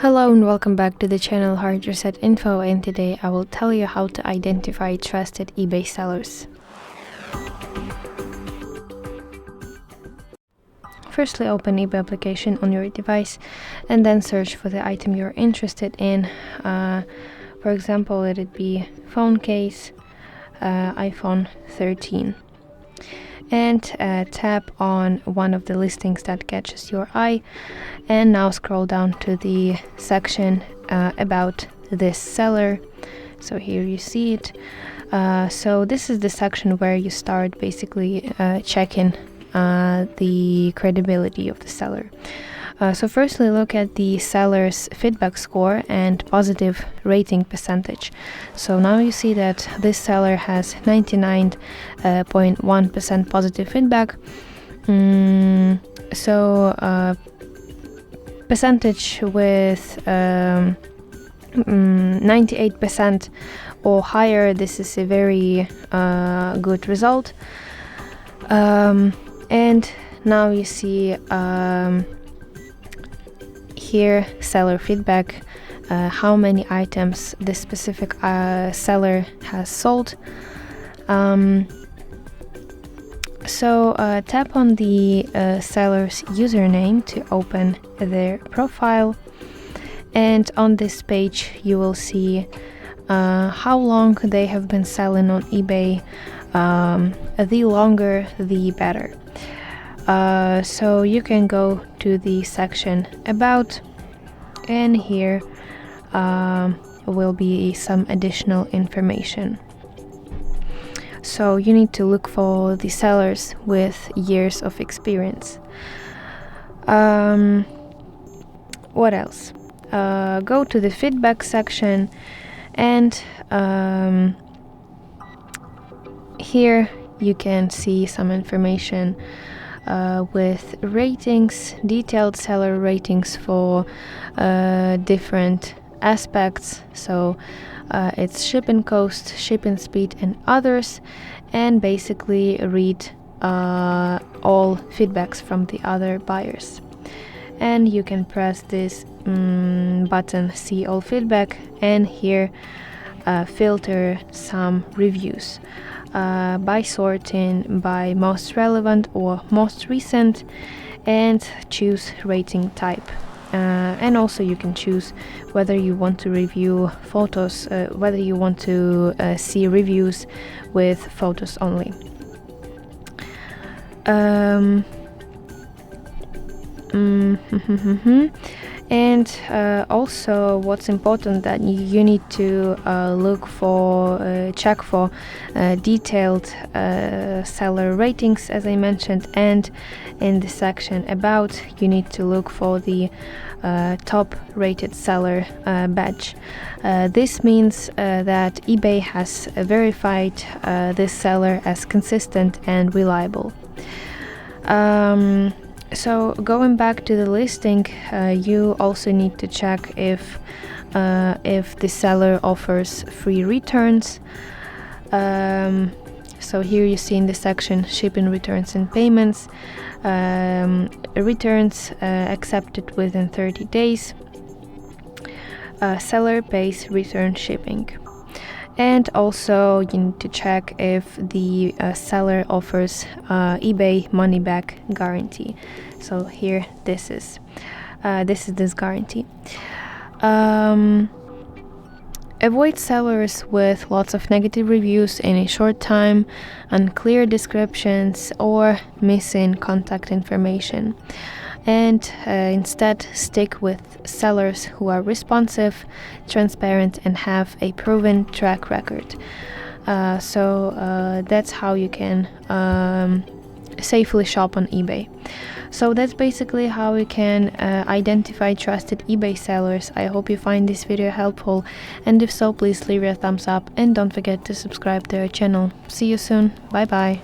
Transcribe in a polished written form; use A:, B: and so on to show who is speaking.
A: Hello and welcome back to the channel HardReset.Info, and today I will tell you how to identify trusted eBay sellers. Firstly, open eBay application on your device and then search for the item you're interested in. For example, let it be phone case, iPhone 13. And tap on one of the listings that catches your eye, and now scroll down to the section about this seller. So here you see it. So this is the section where you start basically checking the credibility of the seller. So firstly, look at the seller's feedback score and positive rating percentage. So now you see that this seller has 99.1% positive feedback. Percentage with 98% or higher, this is a very good result. And now you see here seller feedback, how many items this specific seller has sold. Tap on the seller's username to open their profile, and on this page you will see how long they have been selling on eBay. The longer the better. So you can go to the section about, and here will be some additional information. So you need to look for the sellers with years of experience. What else? Go to the feedback section, and here you can see some information with ratings, detailed seller ratings for different aspects. So it's shipping cost, shipping speed, and others, and basically read all feedbacks from the other buyers. And you can press this button, see all feedback, and here filter some reviews by sorting by most relevant or most recent, and choose rating type. And also you can choose whether you want to review photos, whether you want to see reviews with photos only. And also what's important, that you need to check for detailed seller ratings, as I mentioned, and in the section about you need to look for the top rated seller badge. This means that eBay has verified this seller as consistent and reliable. So going back to the listing, you also need to check if the seller offers free returns. So here you see in the section shipping, returns, and payments. Returns accepted within 30 days. Seller pays return shipping. And also you need to check if the seller offers eBay money back guarantee. So here this is this guarantee. Avoid sellers with lots of negative reviews in a short time, unclear descriptions, or missing contact information. And instead stick with sellers who are responsive, transparent, and have a proven track record. That's how you can safely shop on eBay. So that's basically how you can identify trusted eBay sellers. I hope you find this video helpful, and if so, please leave a thumbs up and don't forget to subscribe to our channel. See you soon. Bye bye.